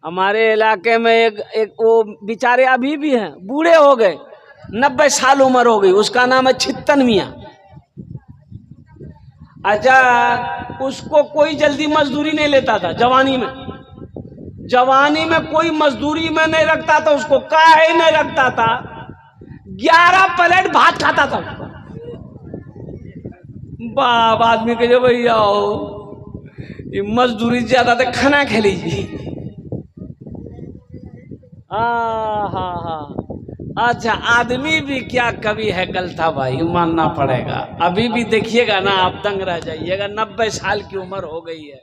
हमारे इलाके में एक वो बेचारे अभी भी हैं, बूढ़े हो गए, 90 साल उम्र हो गई, उसका नाम है छित्तन मियाँ। अच्छा, उसको कोई जल्दी मजदूरी नहीं लेता था जवानी में। जवानी में कोई मजदूरी में नहीं रखता था उसको, काहे नहीं रखता था, 11 प्लेट भात खाता था। बाप आदमी के जो भैया ये मजदूरी ज्यादा तो खाना खा लीजिए। हाँ, अच्छा, आदमी भी क्या कभी हैकल था भाई, मानना पड़ेगा। अभी भी देखिएगा ना, आप दंग रह जाइएगा। 90 साल की उम्र हो गई है,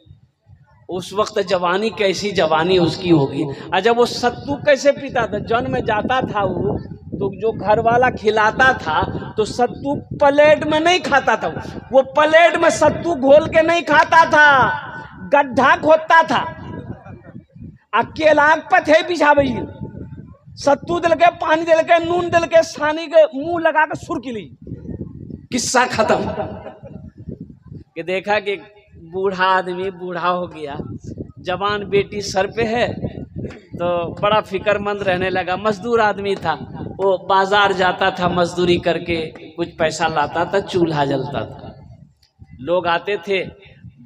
उस वक्त जवानी कैसी जवानी उसकी होगी। अच्छा, वो सत्तू कैसे पीता था, जन्म में जाता था वो तो जो घर वाला खिलाता था तो सत्तू प्लेट में नहीं खाता था, वो प्लेट में सत्तू घोल के नहीं खाता था, गड्ढा खोदता था, अकेला पथे बिछावे, सत्तू दिल के, पानी दिल के, नून दिल के, सानी के मुंह लगा के सुरकी ली, किस्सा खत्म। कि देखा कि बूढ़ा आदमी बूढ़ा हो गया, जवान बेटी सर पे है, तो बड़ा फिक्रमंद रहने लगा। मजदूर आदमी था, वो बाजार जाता था, मजदूरी करके कुछ पैसा लाता था, चूल्हा जलता था। लोग आते थे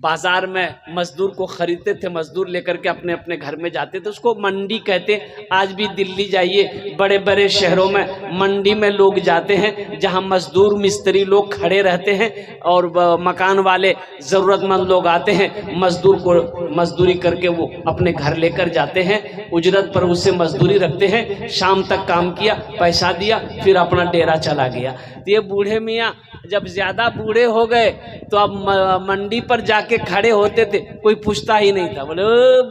बाजार में, मजदूर को खरीदते थे, मजदूर लेकर के अपने अपने घर में जाते थे। उसको मंडी कहते। आज भी दिल्ली जाइए, बड़े बड़े शहरों में मंडी में लोग जाते हैं, जहां मजदूर मिस्त्री लोग खड़े रहते हैं और मकान वाले ज़रूरतमंद लोग आते हैं, मजदूर को मजदूरी करके वो अपने घर लेकर जाते हैं, उजरत पर उससे मजदूरी रखते हैं। शाम तक काम किया, पैसा दिया, फिर अपना डेरा चला गया। तो ये बूढ़े मियाँ जब ज़्यादा बूढ़े हो गए तो अब मंडी पर जाके खड़े होते थे, कोई पूछता ही नहीं था। बोले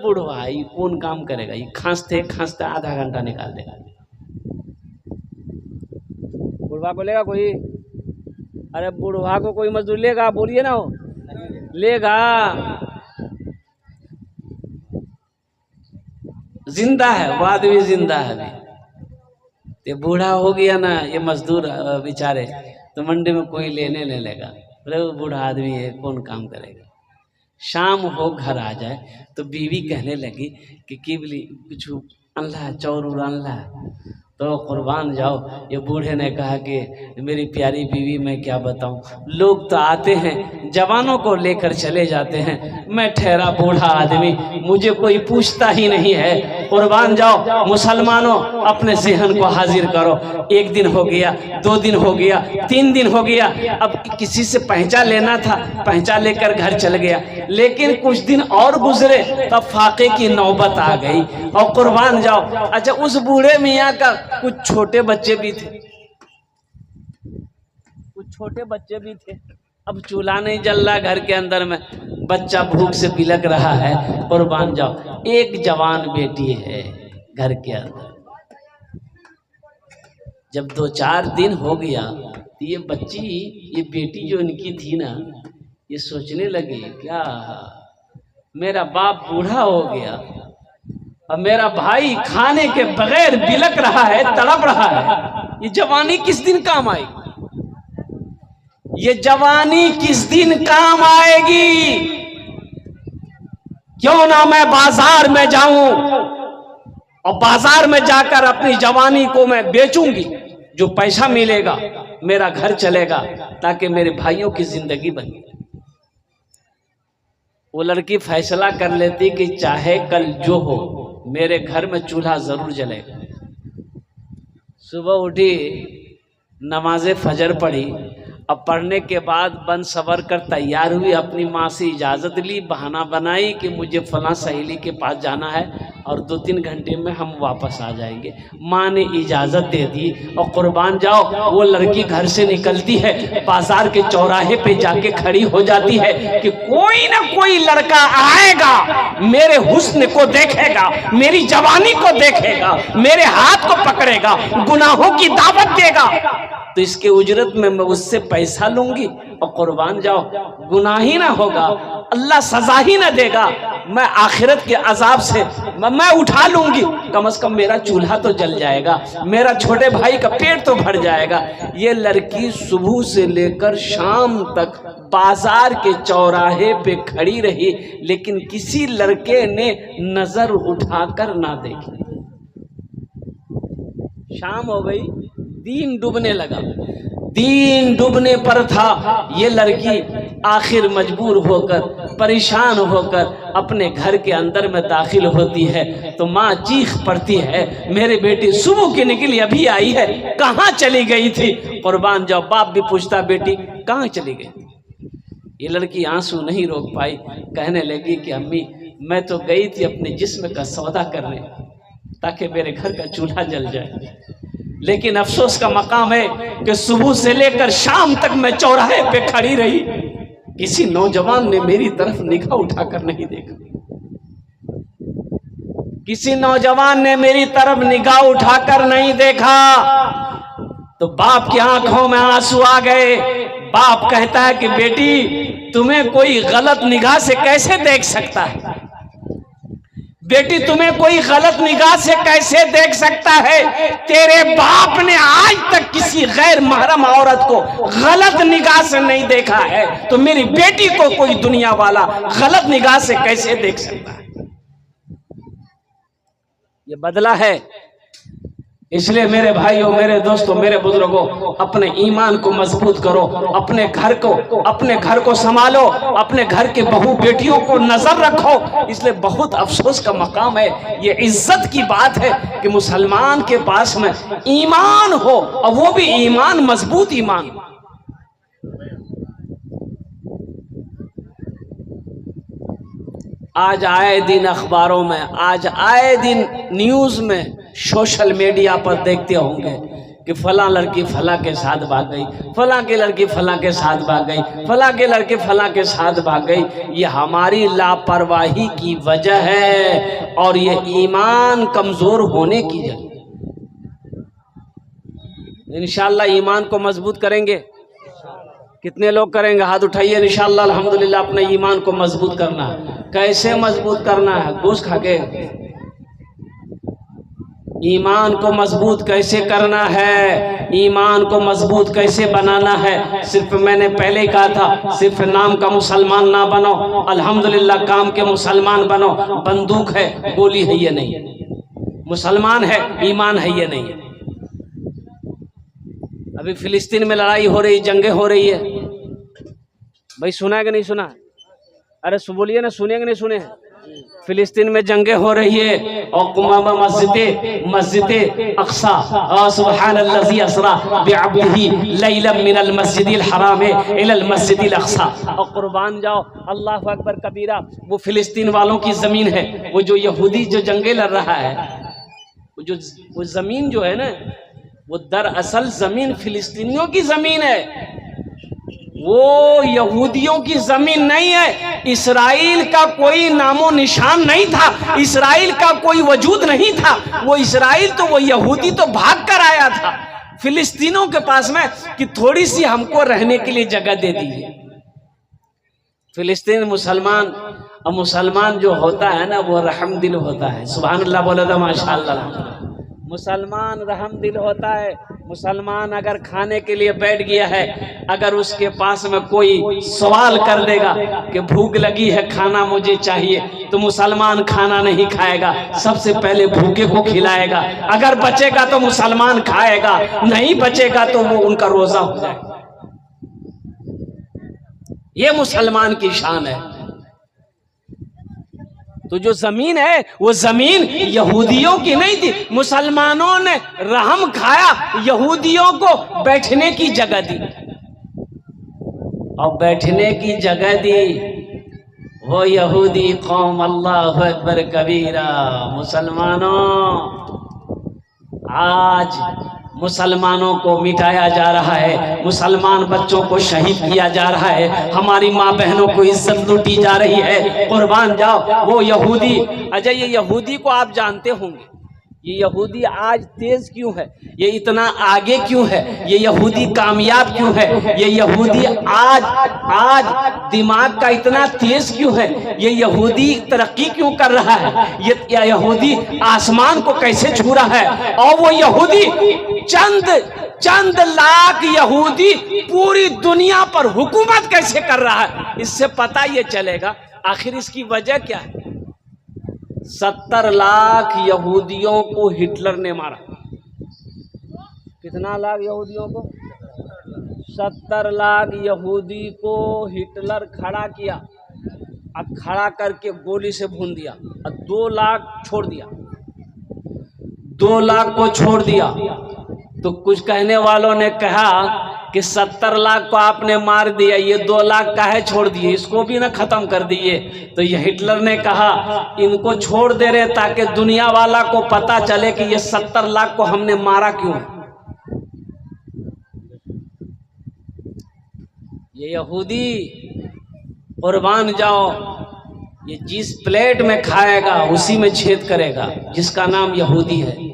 बूढ़वा ये कौन काम करेगा, ये खांसते खांसते आधा घंटा निकाल देगा। बुढ़वा को लेगा कोई, अरे बुढ़वा को कोई मजदूर लेगा, बोलिए ना, हो लेगा, जिंदा है वो आदमी, जिंदा है अभी। ये बूढ़ा हो गया ना ये मजदूर बेचारे, तो मंडी में कोई लेने नहीं लेगा। बोले वो बूढ़ा आदमी है, कौन काम करेगा। शाम हो घर आ जाए तो बीवी कहने लगी कि बोली कुछ अल्लाह चौर अल्लाह, तो कुर्बान जाओ। ये बूढ़े ने कहा कि मेरी प्यारी बीवी मैं क्या बताऊं, लोग तो आते हैं जवानों को लेकर चले जाते हैं, मैं ठहरा बूढ़ा आदमी, मुझे कोई पूछता ही नहीं है। कुर्बान जाओ, मुसलमानों अपने ज़हन को हाजिर करो। 1 दिन हो गया, 2 दिन हो गया, 3 दिन हो गया, अब किसी से पहचान लेना था, पहचान लेकर घर चल गया। लेकिन कुछ दिन और गुजरे तब फाके की नौबत आ गई और कुर्बान जाओ। अच्छा, उस बूढ़े मियाँ का कुछ छोटे बच्चे भी थे, कुछ छोटे बच्चे भी थे। अब चूल्हा नहीं जल रहा घर के अंदर में, बच्चा भूख से बिलक रहा है, कुर्बान जाओ। एक जवान बेटी है घर के अंदर। जब 2-4 दिन हो गया तो ये बच्ची, ये बेटी जो इनकी थी ना, ये सोचने लगी क्या मेरा बाप बूढ़ा हो गया और मेरा भाई खाने के बगैर बिलक रहा है, तड़प रहा है, ये जवानी किस दिन काम आएगी, ये जवानी किस दिन काम आएगी। क्यों ना मैं बाजार में जाऊं और बाजार में जाकर अपनी जवानी को मैं बेचूंगी, जो पैसा मिलेगा मेरा घर चलेगा, ताकि मेरे भाइयों की जिंदगी बने। वो लड़की फैसला कर लेती कि चाहे कल जो हो मेरे घर में चूल्हा जरूर जलेगा। सुबह उठी, नमाज़े फजर पढ़ी, अब पढ़ने के बाद बन सवर कर तैयार हुई, अपनी माँ से इजाज़त ली, बहाना बनाई कि मुझे फलां सहेली के पास जाना है और 2-3 घंटे में हम वापस आ जाएंगे। माँ ने इजाज़त दे दी और कुर्बान जाओ, वो लड़की घर से निकलती है, बाजार के चौराहे पे जाके खड़ी हो जाती है कि कोई ना कोई लड़का आएगा, मेरे हुस्न को देखेगा, मेरी जवानी को देखेगा, मेरे हाथ को पकड़ेगा, गुनाहों की दावत देगा, तो इसके उजरत में मैं उससे पैसा लूंगी और कुर्बान जाओ गुनाह ही ना होगा, अल्लाह सजा ही ना देगा, मैं आखिरत के अजाब से मैं उठा लूंगी, कम से कम मेरा चूल्हा तो जल जाएगा, मेरा छोटे भाई का पेट तो भर जाएगा। ये लड़की सुबह से लेकर शाम तक बाजार के चौराहे पे खड़ी रही, लेकिन किसी लड़के ने नजर उठाकर ना देखी। शाम हो गई, दिन डूबने लगा, दिन डूबने पर था। ये लड़की आखिर मजबूर होकर, परेशान होकर अपने घर के अंदर में दाखिल होती है तो माँ चीख पड़ती है, मेरे बेटी सुबह की निकली अभी आई है, कहाँ चली गई थी? कुर्बान जाओ, बाप भी पूछता बेटी कहाँ चली गई? ये लड़की आंसू नहीं रोक पाई, कहने लगी कि अम्मी मैं तो गई थी अपने जिस्म का सौदा करने ताकि मेरे घर का चूल्हा जल जाए, लेकिन अफसोस का मकाम है कि सुबह से लेकर शाम तक मैं चौराहे पे खड़ी रही, किसी नौजवान ने मेरी तरफ निगाह उठाकर नहीं देखा, किसी नौजवान ने मेरी तरफ निगाह उठाकर नहीं देखा। तो बाप की आंखों में आंसू आ गए। बाप कहता है कि बेटी तुम्हें कोई गलत निगाह से कैसे देख सकता है? बेटी तुम्हें कोई गलत निगाह से कैसे देख सकता है? तेरे बाप ने आज तक किसी गैर महरम औरत को गलत निगाह से नहीं देखा है, तो मेरी बेटी को कोई दुनिया वाला गलत निगाह से कैसे देख सकता है? ये बदला है। इसलिए मेरे भाइयों, मेरे दोस्तों, मेरे बुजुर्गों, अपने ईमान को मजबूत करो, अपने घर को संभालो, अपने घर के बहू बेटियों को नजर रखो। इसलिए बहुत अफसोस का मकाम है, ये इज्जत की बात है कि मुसलमान के पास में ईमान हो, और वो भी ईमान मजबूत ईमान। आज आए दिन अखबारों में, आज आए दिन न्यूज में, सोशल मीडिया पर देखते होंगे कि फला लड़की फला के साथ भाग गई, फला की लड़की फला के साथ भाग गई, फला के लड़के फला के साथ भाग गई। ये हमारी लापरवाही की वजह है और ये ईमान कमजोर होने की वजह। इंशाअल्लाह ईमान को मजबूत करेंगे। कितने लोग करेंगे? हाथ उठाइए। इंशाअल्लाह अल्हम्दुलिल्लाह अपने ईमान को मजबूत करना है। कैसे मजबूत करना है? घूस खा के ईमान को मजबूत कैसे करना है, ईमान को मजबूत कैसे बनाना है? सिर्फ मैंने पहले ही कहा था, सिर्फ नाम का मुसलमान ना बनो, अल्हम्दुलिल्लाह काम के मुसलमान बनो। बंदूक है, गोली है ये नहीं, मुसलमान है, ईमान है ये नहीं। अभी फिलिस्तीन में लड़ाई हो रही, जंगे हो रही है, भाई सुना है कि नहीं सुना? अरे बोलिए ना, सुने कि नहीं सुने? फिलिस्तीन में जंगे हो रही है और कुमामा मस्जिद अक्सा, सुब्हानल्लज़ी असरा बिअब्दिही लैलन मिनल मस्जिदिल हराम इलल मस्जिदिल अक्सा। और कुर्बान जाओ, अल्लाहु अकबर कबीरा। वो फिलिस्तीन वालों की जमीन है, वो जो यहूदी जो जंगे लड़ रहा है, वो जमीन जो है ना, वो दरअसल जमीन फिलिस्तीनियों की जमीन है, वो यहूदियों की जमीन नहीं है। इस्राइल का कोई नामो निशान नहीं था, इस्राइल का कोई वजूद नहीं था। वो इस्राइल तो वो यहूदी तो भाग कर आया था फिलिस्तीनों के पास में कि थोड़ी सी हमको रहने के लिए जगह दे दीजिए। फिलिस्तीन मुसलमान, और मुसलमान जो होता है ना वो रहम दिल होता है। सुभान अल्लाह बोला था, माशाअल्लाह। मुसलमान रहम दिल होता है। मुसलमान अगर खाने के लिए बैठ गया है, अगर उसके पास में कोई सवाल कर देगा कि भूख लगी है, खाना मुझे चाहिए, तो मुसलमान खाना नहीं खाएगा, सबसे पहले भूखे को खिलाएगा। अगर बचेगा तो मुसलमान खाएगा, नहीं बचेगा तो वो उनका रोजा हो जाएगा। ये मुसलमान की शान है। तो जो जमीन है वो जमीन यहूदियों की नहीं थी, मुसलमानों ने रहम खाया, यहूदियों को बैठने की जगह दी, और बैठने की जगह दी वो यहूदी कौम। अल्लाहु अकबर कबीरा। मुसलमानों, आज मुसलमानों को मिटाया जा रहा है, मुसलमान बच्चों को शहीद किया जा रहा है, हमारी माँ बहनों को इज्जत लूटी जा रही है। कुर्बान जाओ वो यहूदी। अच्छा, ये यहूदी को आप जानते होंगे, ये यहूदी आज तेज क्यों है, ये इतना आगे क्यों है, ये यहूदी कामयाब क्यों है, ये यहूदी आज दिमाग का इतना तेज क्यों है, ये यहूदी तरक्की क्यों कर रहा है, ये यहूदी आसमान को कैसे छू रहा है, और वो यहूदी चंद लाख यहूदी पूरी दुनिया पर हुकूमत कैसे कर रहा है। इससे पता ये चलेगा आखिर इसकी वजह क्या है। 70 लाख यहूदियों को हिटलर ने मारा। कितना लाख यहूदियों को? 70 लाख यहूदी को हिटलर खड़ा किया, अब खड़ा करके गोली से भून दिया, और 2 लाख छोड़ दिया, 2 लाख को छोड़ दिया। तो कुछ कहने वालों ने कहा कि 70 लाख को आपने मार दिया, ये 2 लाख काहे छोड़ दिए, इसको भी ना खत्म कर दिए। तो ये हिटलर ने कहा इनको छोड़ दे रहे ताकि दुनिया वाला को पता चले कि ये 70 लाख को हमने मारा क्यों। ये यहूदी कुर्बान जाओ, ये जिस प्लेट में खाएगा उसी में छेद करेगा, जिसका नाम यहूदी है।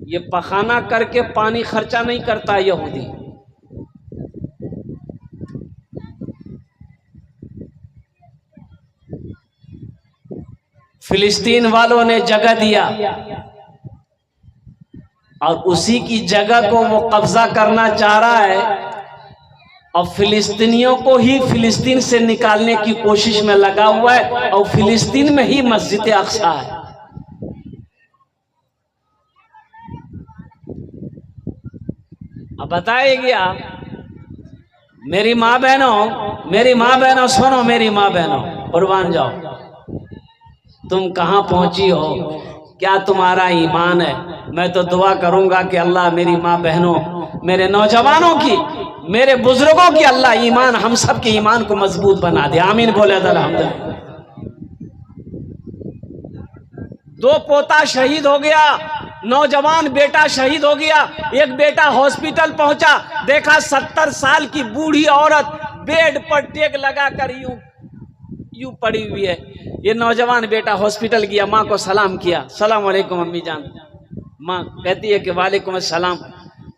ये पखाना करके पानी खर्चा नहीं करता यहूदी। फिलिस्तीन वालों ने जगह दिया और उसी की जगह को वो कब्जा करना चाह रहा है, और फिलिस्तीनियों को ही फिलिस्तीन से निकालने की कोशिश में लगा हुआ है, और फिलिस्तीन में ही मस्जिद अक्सा है। अब बताइए क्या, मेरी माँ बहनों सुनो, मेरी माँ बहनों कुर्बान जाओ, तुम कहाँ पहुंची हो, क्या तुम्हारा ईमान है। मैं तो दुआ करूंगा कि अल्लाह मेरी माँ बहनों, मेरे नौजवानों की, मेरे बुजुर्गों की अल्लाह ईमान, हम सब के ईमान को मजबूत बना दे। आमीन बोले अल्हम्दुलिल्लाह। 2 पोता शहीद हो गया, नौजवान बेटा शहीद हो गया। एक बेटा हॉस्पिटल पहुंचा, देखा 70 साल की बूढ़ी औरत बेड पर टेक लगाकर यूं पड़ी हुई है। ये नौजवान बेटा हॉस्पिटल गया, माँ को सलाम किया, सलाम वालेकुम अम्मी जान। माँ कहती है कि वालेकुम अस्सलाम।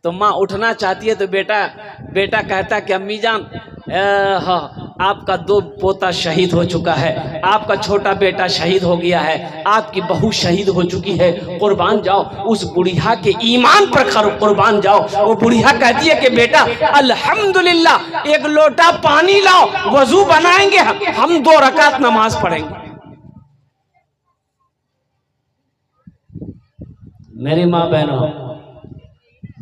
तो माँ उठना चाहती है, तो बेटा कहता है कि अम्मी जान, हाँ आपका 2 पोता शहीद हो चुका है, आपका छोटा बेटा शहीद हो गया है, आपकी बहू शहीद हो चुकी है, कुर्बान जाओ उस बुढ़िया के ईमान पर कुर्बान जाओ। वो बुढ़िया कहती है कि बेटा अल्हम्दुलिल्लाह, 1 लोटा पानी लाओ, वजू बनाएंगे, हम 2 रकात नमाज पढ़ेंगे। मेरी माँ बहनों,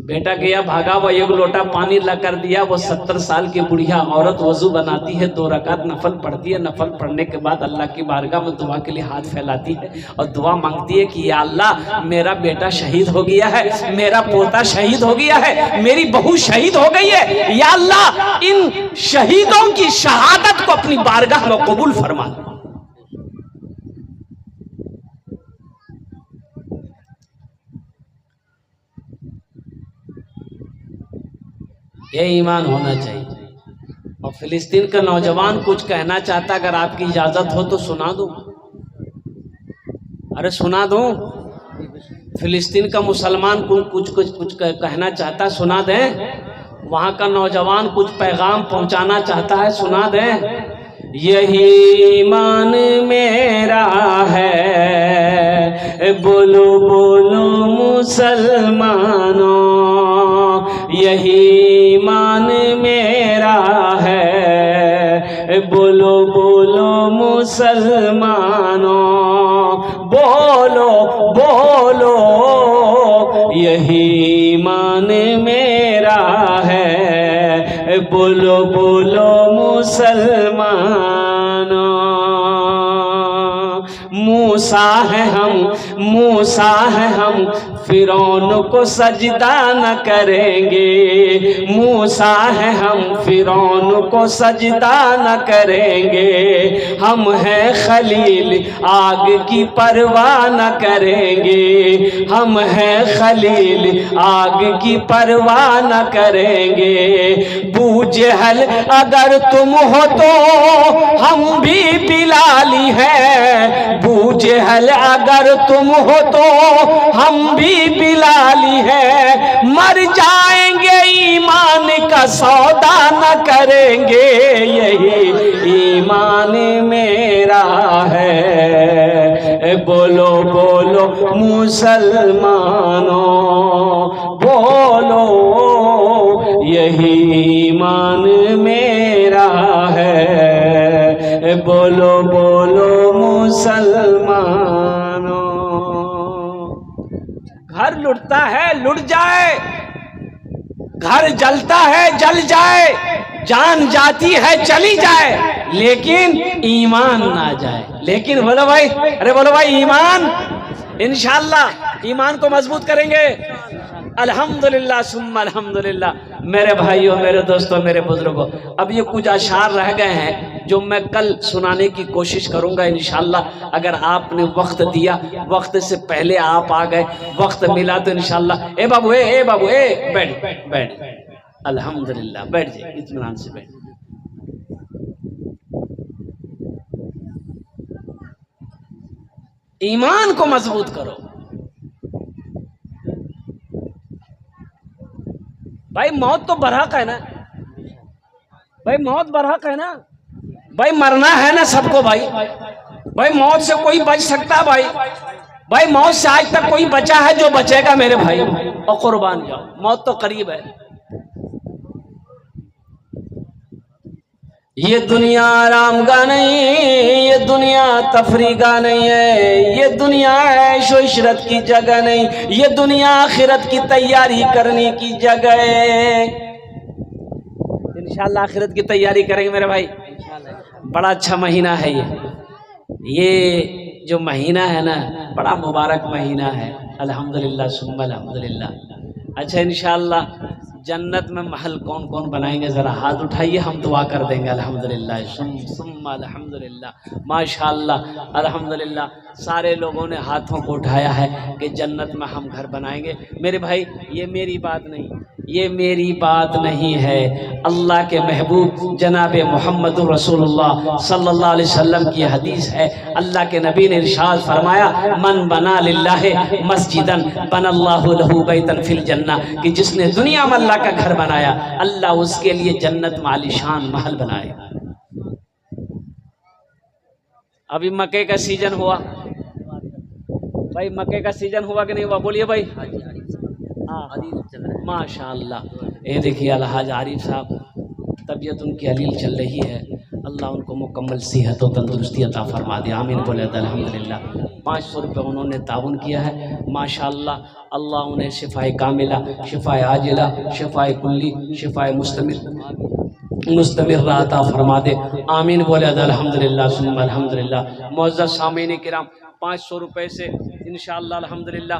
बेटा गया भागा, वो 1 लोटा पानी ला कर दिया। वो 70 साल की बुढ़िया औरत वजू बनाती है, 2 रकात नफल पढ़ती है। नफल पढ़ने के बाद अल्लाह की बारगाह में दुआ के लिए हाथ फैलाती है और दुआ मांगती है कि या अल्लाह, मेरा बेटा शहीद हो गया है, मेरा पोता शहीद हो गया है, मेरी बहू शहीद हो गई है, या अल्लाह इन शहीदों की शहादत को अपनी बारगाह में कबूल फरमा। ये ईमान होना चाहिए। और फिलिस्तीन का नौजवान कुछ कहना चाहता, अगर आपकी इजाजत हो तो सुना दूं। अरे सुना दूं, फिलिस्तीन का मुसलमान कुछ कहना चाहता, सुना दें। वहां का नौजवान कुछ पैगाम पहुंचाना चाहता है, सुना दें। यही ईमान मेरा है, बोलो बोलो मुसलमानों, यही ईमान मेरा है, बोलो बोलो मुसलमानों, बोलो बोलो यही ईमान मेरा है, बोलो बोलो मुसलमानों। मूसा है हम फिरौन को सजदा न करेंगे, मूसा है हम फिरौन को सजदा न करेंगे, हम हैं खलील आग की परवाह न करेंगे, हम हैं खलील आग की परवाह न करेंगे। बूजहल अगर तुम हो तो हम भी बिलाली है, बूझे हल अगर तुम हो तो हम भी बिलाली है। मर जाएंगे ईमान का सौदा न करेंगे, यही ईमान मेरा है। बोलो बोलो मुसलमानों, बोलो यही ईमान मेरा है। बोलो बोलो मुसलमानों। घर लुटता है लुट जाए, घर जलता है जल जाए, जान जाती है चली जाए, लेकिन ईमान ना जाए। लेकिन बोलो भाई, अरे बोलो भाई, ईमान इंशाअल्लाह ईमान को मजबूत करेंगे। अल्हम्दुलिल्लाह सुम्मा अल्हम्दुलिल्लाह। मेरे भाइयों, मेरे दोस्तों, मेरे बुजुर्गों, अब ये कुछ अशार रह गए हैं जो मैं कल सुनाने की कोशिश करूंगा इंशाअल्लाह। अगर आपने वक्त दिया, वक्त से पहले आप आ गए, वक्त मिला तो इंशाअल्लाह। ए बाबू, ए बाबू, ए बैठ बैठ, अल्हम्दुलिल्लाह, बैठ जाइए, इत्मीनान से बैठ। ईमान को मजबूत करो भाई। मौत तो बरहक है ना भाई, मौत बरहक है ना भाई, मरना है ना सबको भाई। भाई मौत से कोई बच सकता है भाई? भाई मौत से आज तक कोई बचा है जो बचेगा मेरे भाई? और कुर्बान जाओ, मौत तो करीब है। ये दुनिया आराम का नहीं, ये दुनिया तफरी का नहीं है, ये दुनिया ऐशो इशरत की जगह नहीं, ये दुनिया आखिरत की तैयारी करने की जगह है। इंशाअल्लाह आखिरत की तैयारी करेंगे मेरे भाई। बड़ा अच्छा महीना है ये जो महीना है ना, बड़ा मुबारक महीना है। अल्हम्दुलिल्लाह सुम्मा अल्हम्दुलिल्लाह। अच्छा, इंशाअल्लाह जन्नत में महल कौन कौन बनाएंगे, जरा हाथ उठाइए, हम दुआ कर देंगे। अल्हम्दुलिल्लाह सुम्मा अल्हम्दुलिल्लाह, माशाअल्लाह अल्हम्दुलिल्लाह। सारे लोगों ने हाथों को उठाया है कि जन्नत में हम घर बनाएंगे। मेरे भाई, ये मेरी बात नहीं, ये मेरी बात नहीं है, अल्लाह के महबूब जनाब मोहम्मद रसूलुल्लाह सल्लल्लाहु अलैहि वसल्लम की हदीस है। अल्लाह के नबी ने इरशाद फरमाया, मन बना लिल्लाहि मस्जिदन बनल्लाहु लहू बैतन फिल जन्ना, कि जिसने दुनिया में अल्लाह का घर बनाया, अल्लाह उसके लिए जन्नत में आलीशान महल बनाएगा। अभी मक्के का सीजन हुआ भाई, मक्के का सीजन हुआ कि नहीं हुआ? बोलिए भाई। माशाअल्लाह, ये देखिए अलहाज आरिफ साहब, तबीयत उनकी हलील चल रही है, अल्लाह उनको मुकम्मल सेहत और तंदुरुस्ती अता फरमा दे, आमीन बोले अल्हम्दुलिल्लाह। 500 रुपये उन्होंने ताउन किया है, माशाअल्लाह। अल्लाह उन्हें शिफाए कामिला, शिफाए आजिला, शिफाए कुल्ली, शिफाए मुस्तमिर अता फरमा दे, आमीन बोले अल्हम्दुलिल्लाह सुम्मा अल्हम्दुलिल्लाह। मुअज़्ज़ज़ सामीन किराम, 500 रुपये से इंशाअल्लाह अल्हम्दुलिल्लाह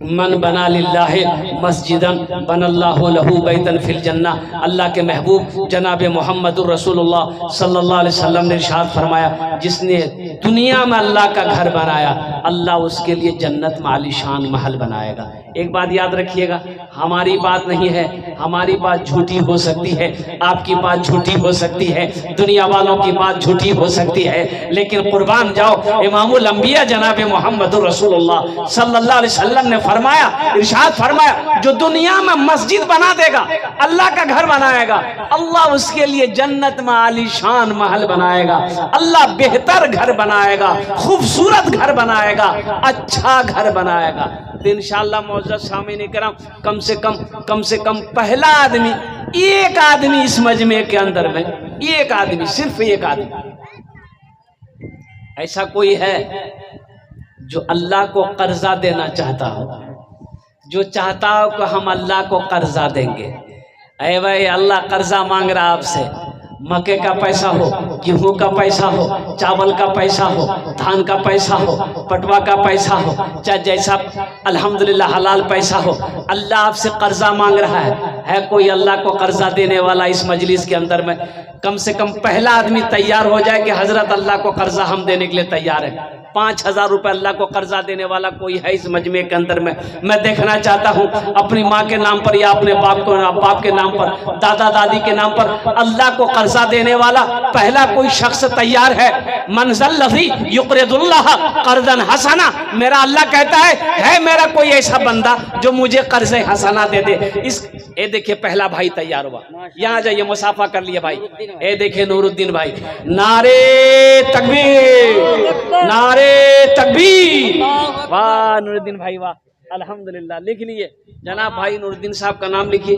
मन बना लिल्लाहि मस्जिदन बनल्लाहु लहू बैतन फिल जन्ना। अल्लाह के महबूब जनाब मोहम्मदुर रसूलुल्लाह सल्लल्लाहु अलैहि वसल्लम ने इरशाद फरमाया, जिसने दुनिया में अल्लाह का घर बनाया, अल्लाह उसके लिए जन्नत में आलीशान महल बनाएगा। एक बात याद रखिएगा, हमारी बात नहीं है, हमारी बात झूठी हो सकती है, आपकी बात झूठी हो सकती है, दुनिया वालों की बात झूठी हो सकती है, लेकिन कुर्बान जाओ, इमामुल अंबिया जनाब मोहम्मदुर रसूलुल्लाह सल्लल्लाहु अलैहि वसल्लम ने फरमाया, इरशाद फरमाया, जो दुनिया में मस्जिद बना देगा, अल्लाह का घर बनाएगा, अल्लाह उसके लिए जन्नत में आलीशान महल बनाएगा, अल्लाह बेहतर घर बनाएगा, खूबसूरत घर बनाएगा, अच्छा घर बनाएगा। तो इंशाअल्लाह मुअज़्ज़ज़ सामीन किराम, कम से कम पहला आदमी, एक आदमी इस मजमे के अंदर में, एक आदमी, सिर्फ एक आदमी ऐसा कोई है जो अल्लाह को कर्जा देना चाहता हो, जो चाहता हो कि हम अल्लाह को कर्जा देंगे। अरे भाई, अल्लाह कर्जा मांग रहा आपसे, मक्के का पैसा हो, गेहूं का पैसा हो, चावल का पैसा हो, धान का पैसा हो, पटवा का पैसा हो, चाहे जैसा अल्हम्दुलिल्लाह हलाल पैसा हो, अल्लाह आपसे कर्जा मांग रहा है कोई अल्लाह को कर्जा देने वाला इस मजलिस के अंदर में? कम से कम पहला आदमी तैयार हो जाए कि हजरत अल्लाह को कर्जा हम देने के लिए तैयार है। 5,000 रुपए अल्लाह को कर्जा देने वाला कोई है इस मजमे के अंदर में? मैं देखना चाहता हूँ अपनी माँ के नाम पर या अपने बाप के नाम पर, दादा दादी के नाम पर अल्लाह को कर्जा देने वाला पहला कोई शख्स तैयार है? मनज़ल्लज़ी युक़रिदुल्लाह क़र्ज़न हसना, मेरा अल्लाह कहता है मेरा कोई ऐसा बंदा जो मुझे कर्ज़े हसना दे दे। इस ये देखिए पहला भाई तैयार हुआ, यहाँ जाइए मुसाफा कर लिए भाई। ये देखिए नूरुद्दीन भाई, नारे तकबीर, नारे तकबीर, वाह नूरुद्दीन भाई वाह, अल्हम्दुलिल्लाह। लिख लिए जनाब भाई नूरुद्दीन साहब का नाम लिखिए।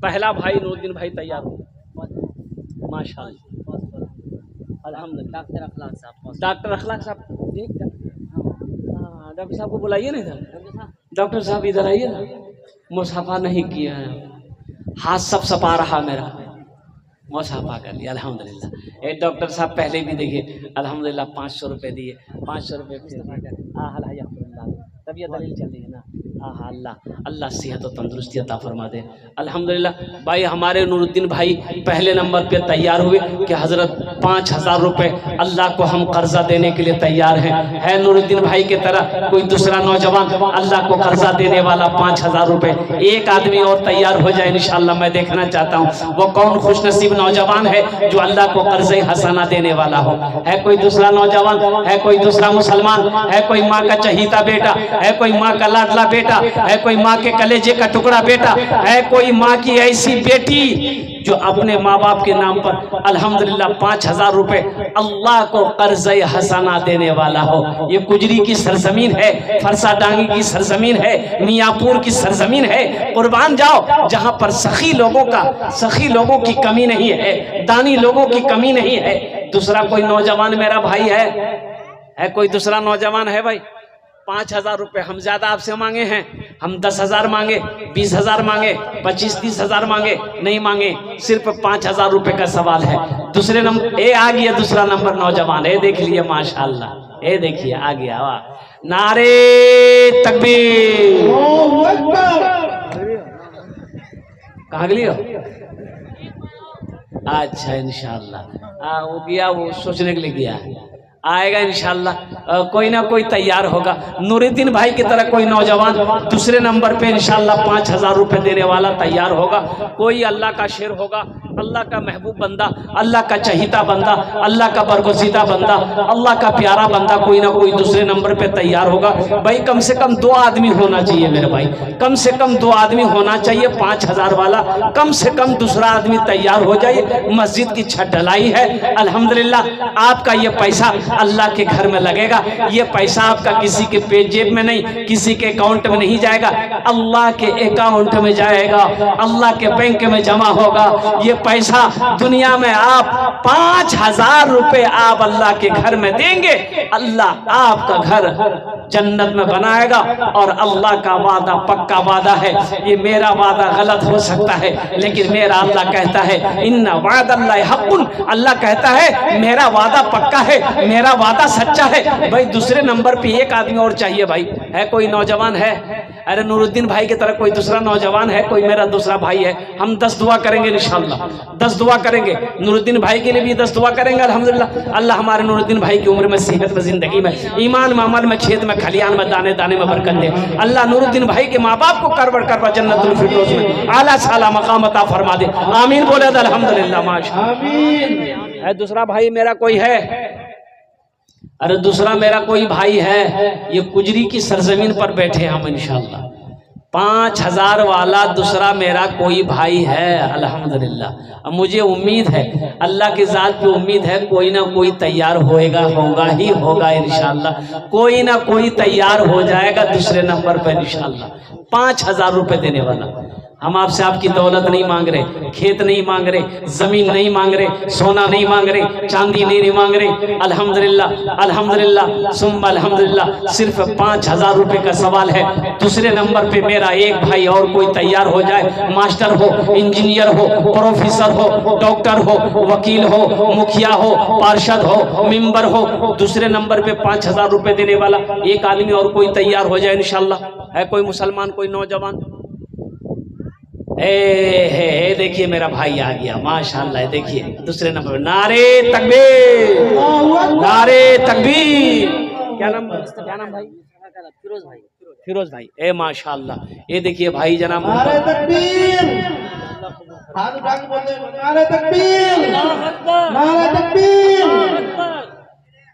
पहला भाई नूरुद्दीन भाई तैयार हो, माशाअल्लाह, अल्हम्दुलिल्लाह। डॉक्टर अखलाक साहब, डॉक्टर साहब को बुलाइए ना इधर, डॉक्टर साहब इधर आइए ना। मुसाफा नहीं किया है, हाथ सब सपा रहा मेरा, मुसाफा कर लिया अल्हम्दुलिल्लाह। एक डॉक्टर साहब पहले भी देखिए अल्हम्दुलिल्लाह 500 रुपये दिए, 500 रुपये तबीयत दलील चल रही है ना। अल्लाह अल्लाह सेहत और तंदुरुस्ती अता फरमा दे अल्हम्दुलिल्लाह। भाई हमारे नूरुद्दीन भाई पहले नंबर पे तैयार हुए कि हज़रत 5,000 रुपये अल्लाह को हम कर्जा देने के लिए तैयार हैं। है नूरुद्दीन भाई की तरह कोई दूसरा नौजवान अल्लाह को कर्जा देने वाला 5,000 रुपये? एक आदमी और तैयार हो जाए इंशाअल्लाह। मैं देखना चाहता हूँ वो कौन खुशनसीब नौजवान है जो अल्लाह को कर्ज़े हसना देने वाला हो। है कोई दूसरा नौजवान? है कोई दूसरा मुसलमान? है कोई माँ का चहीता बेटा? है कोई माँ का लाडला बेटा? है कोई माँ के कलेजे का टुकड़ा बेटा? है कोई माँ की ऐसी बेटी जो अपने माँ बाप के नाम पर अल्हम्दुलिल्लाह 5,000 रुपए अल्लाह को कर्ज़े हसना देने वाला हो? ये कुजरी की सरजमीन है, फरसा डांगी की सरजमीन है, मियाँपुर की सरजमीन है। कुर्बान जाओ जहाँ पर सखी लोगों की कमी नहीं है, दानी लोगों की कमी नहीं है। दूसरा कोई नौजवान मेरा भाई है कोई दूसरा नौजवान है भाई? 5,000 रुपये हम ज्यादा आपसे मांगे हैं, हम 10,000 मांगे, 20,000 मांगे, 25-30,000 मांगे, नहीं मांगे, सिर्फ 5,000 रुपये का सवाल है। दूसरे नंबर ए आ गया, दूसरा नंबर नौजवान है, देख लिए माशाअल्लाह, ये देखिए आ गया, वाह नारे तकबीर। कहाँ गई हो? अच्छा इंशाअल्लाह वो गया, वो सोचने के लिए गया, आएगा इंशाअल्लाह। कोई ना कोई तैयार होगा। नूरुद्दीन भाई की तरह कोई नौजवान दूसरे नंबर पे इंशाअल्लाह 5,000 रुपये देने वाला तैयार होगा। कोई अल्लाह का शेर होगा, अल्लाह का महबूब बंदा, अल्लाह का चहीता बंदा, अल्लाह का बरगुज़ीदा बंदा, अल्लाह का प्यारा बंदा, कोई ना कोई दूसरे नंबर पे तैयार होगा। भाई कम से कम 2 आदमी होना चाहिए मेरे भाई, कम से कम 2 आदमी होना चाहिए। 5,000 वाला कम से कम दूसरा आदमी तैयार हो जाए। मस्जिद की छत ढलाई है अल्हम्दुलिल्लाह। आपका ये पैसा अल्लाह के घर में लगेगा। ये पैसा आपका किसी के पेट जेब में नहीं, किसी के अकाउंट में नहीं जाएगा, अल्लाह के अकाउंट में जाएगा, अल्लाह के बैंक में जमा होगा। ये पैसा दुनिया में आप 5,000 रुपये आप अल्लाह के घर में देंगे, अल्लाह आपका घर जन्नत में बनाएगा। और अल्लाह का वादा पक्का वादा है। ये मेरा वादा गलत हो सकता है, लेकिन मेरा अल्लाह कहता है इन्ना वादल्लाहि हक़्क़ुन, अल्लाह कहता है मेरा वादा पक्का है, मेरा वादा सच्चा है। भाई दूसरे नंबर पे एक आदमी और चाहिए भाई। है कोई नौजवान है? अरे नूरुद्दीन भाई की तरह कोई दूसरा नौजवान है? कोई मेरा दूसरा भाई है? हम 10 दुआ करेंगे इंशाअल्लाह, 10 दुआ करेंगे नूरुद्दीन भाई के लिए भी 10 दुआ करेंगे अल्हम्दुलिल्लाह। अल्लाह हमारे नूरुद्दीन भाई की उम्र में, सेहत में, जिंदगी में, ईमान में, अमल में, खेत में, खलियान में, दाने दाने में बरकत दे। अल्लाह नूरुद्दीन भाई के माँ बाप को करबर करवा जन्नतुल फिरदौस में आला साला मकाम अता फरमा दे। आमीन बोले तो अल्हम्दुलिल्लाह माशाअल्लाह। है दूसरा भाई मेरा कोई है? अरे दूसरा मेरा कोई भाई है? ये कुजरी की सरजमीन पर बैठे हम इंशाअल्लाह। 5,000 वाला दूसरा मेरा कोई भाई है अल्हम्दुलिल्लाह। अब मुझे उम्मीद है, अल्लाह की ज़ात पे उम्मीद है, कोई ना कोई तैयार होगा ही होगा इंशाअल्लाह। कोई ना कोई तैयार हो जाएगा दूसरे नंबर पर इंशाअल्लाह। 5,000 रुपये देने वाला। हम आपसे आपकी दौलत नहीं मांग रहे, खेत नहीं मांग रहे, जमीन नहीं मांग रहे, सोना नहीं मांग रहे, चांदी नहीं मांग रहे। अल्हम्दुलिल्लाह अल्हम्दुलिल्लाह सुम्मा अल्हम्दुलिल्लाह, सिर्फ 5,000 रुपये का सवाल है। दूसरे नंबर पे मेरा एक भाई और कोई तैयार हो जाए, मास्टर हो, इंजीनियर हो, प्रोफेसर हो, डॉक्टर हो, वकील हो, मुखिया हो, पार्षद हो, मेंबर हो, दूसरे नंबर पे 5,000 रुपये देने वाला एक आदमी और कोई तैयार हो जाए इंशाअल्लाह। है कोई मुसलमान, कोई नौजवान? हे देखिए मेरा भाई आ गया माशाल्लाह। देखिए दूसरे नंबर पे नारे तकबीर, नारे तकबीर। क्या नाम भाई? फिरोज भाई। ए माशाल्लाह। ये देखिए भाई जनाब नारे तकबीर, हाथ उठा के बोलते नारे तकबीर, नारे तकबीर।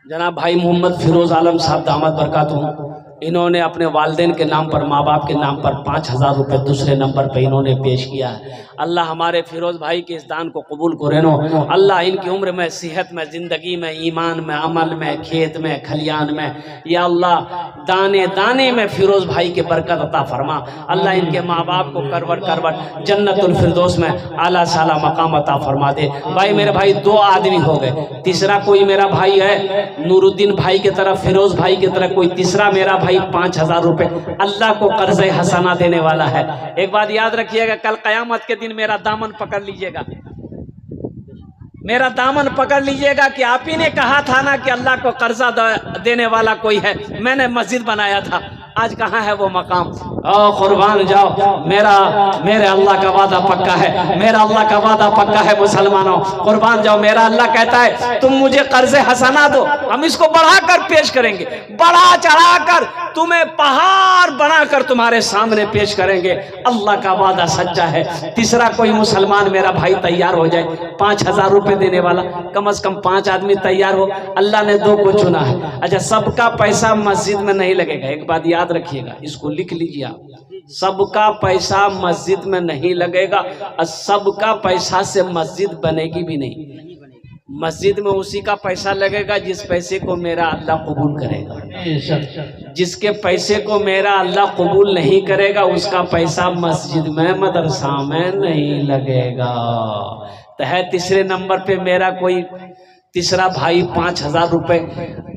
जनाब भाई मोहम्मद फिरोज आलम साहब दामद बरकातहू, इन्होंने अपने वालिदैन के नाम पर, माँ बाप के नाम पर 5,000 रुपये दूसरे नंबर पे इन्होंने पेश किया है। अल्लाह हमारे फिरोज भाई के इस दान को कबूल करेनो। अल्लाह इनकी उम्र में, सेहत में, ज़िंदगी में, ईमान में, अमल में, खेत में, खलियान में, या अल्लाह दाने दाने में फिरोज भाई के बरकत अता फरमा। अल्लाह इनके माँ बाप को करवट करवट जन्नतुल फिरदौस में आला साला मकाम अता फरमा दे। भाई मेरे भाई 2 आदमी हो गए, तीसरा कोई मेरा भाई है नूरुद्दीन भाई की तरफ, फिरोज भाई की तरफ कोई तीसरा मेरा भाई 5,000 रुपए अल्लाह को कर्ज हसना देने वाला है। एक बात याद रखिएगा, कल कयामत के दिन मेरा दामन पकड़ लीजिएगा, मेरा दामन पकड़ लीजिएगा कि आप ही ने कहा था ना कि अल्लाह को कर्जा देने वाला कोई है, मैंने मस्जिद बनाया था, आज कहाँ है वो मकाम? कुर्बान जाओ, मेरे अल्लाह का वादा पक्का है, मेरा अल्लाह का वादा पक्का है मुसलमानों, कुर्बान जाओ। मेरा अल्लाह कहता है तुम मुझे कर्जे हसना दो, हम इसको बढ़ाकर पेश करेंगे, बढ़ा चढ़ाकर तुम्हें पहाड़ बनाकर तुम्हारे सामने पेश करेंगे। अल्लाह का वादा सच्चा है। तीसरा कोई मुसलमान मेरा भाई तैयार हो जाए, 5,000 रुपए देने वाला, कम से कम 5 आदमी तैयार हो। अल्लाह ने 2 को चुना है। अच्छा, सबका पैसा मस्जिद में नहीं लगेगा, एक बात याद रखिएगा, इसको लिख लीजिए आप, सबका पैसा मस्जिद में नहीं लगेगा और सबका पैसा से मस्जिद बनेगी भी नहीं। मस्जिद में उसी का पैसा लगेगा जिस पैसे को मेरा अल्लाह कबूल करेगा। जिसके पैसे को मेरा अल्लाह कबूल नहीं करेगा उसका पैसा मस्जिद में, मदरसा में नहीं लगेगा। तो है तीसरे नंबर पे मेरा कोई तीसरा भाई 5,000 रुपए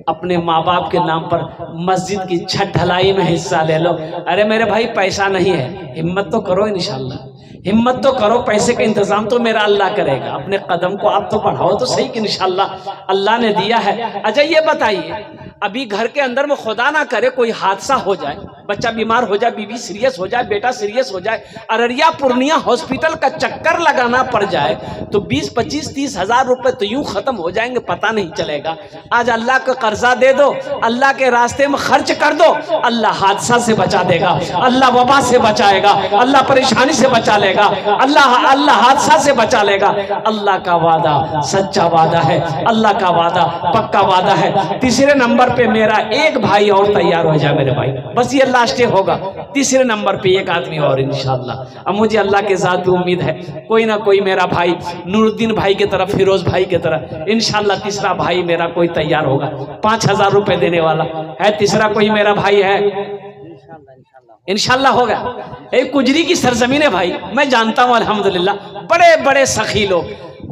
अपने माँ बाप के नाम पर मस्जिद की छत ढलाई में हिस्सा ले लो। अरे मेरे भाई पैसा नहीं है, हिम्मत तो करो, इंशाल्लाह हिम्मत तो करो, पैसे का इंतजाम तो मेरा अल्लाह करेगा। अपने कदम को आप तो बढ़ाओ तो सही कि इंशाल्लाह अल्लाह ने दिया है। अच्छा ये बताइए, अभी घर के अंदर में खुदा ना करे कोई हादसा हो जाए, बच्चा बीमार हो जाए, बीवी सीरियस हो जाए, बेटा सीरियस हो जाए, अररिया पूर्णिया हॉस्पिटल का चक्कर लगाना पड़ जाए तो 20, 25, 30 हजार रुपए तो यूं खत्म हो जाएंगे, पता नहीं चलेगा। आज अल्लाह का कर्जा दे दो, अल्लाह के रास्ते में खर्च कर दो, अल्लाह हादसा से बचा देगा, अल्लाह वबा से बचाएगा, अल्लाह परेशानी से बचा लेगा, अल्लाह हादसा से बचा लेगा। अल्लाह का वादा सच्चा वादा है, अल्लाह का वादा पक्का वादा है। तीसरे नंबर पे मेरा एक भाई और तैयार हो जाए मेरे भाई, बस ये लास्ट होगा। तीसरे नंबर पे एक आदमी और इंशाल्लाह। अब मुझे अल्लाह के साथ भी उम्मीद है कोई ना कोई मेरा भाई नूरुद्दीन भाई की तरफ, फिरोज भाई की तरफ इंशाल्लाह तीसरा भाई मेरा कोई तैयार होगा, 5,000 रुपए देने वाला है। तीसरा कोई मेरा भाई है, इंशाल्लाह होगा। एक कुजरी की सरजमीन है भाई, मैं जानता हूँ अल्हम्दुलिल्लाह, बड़े बड़े सखी लोग,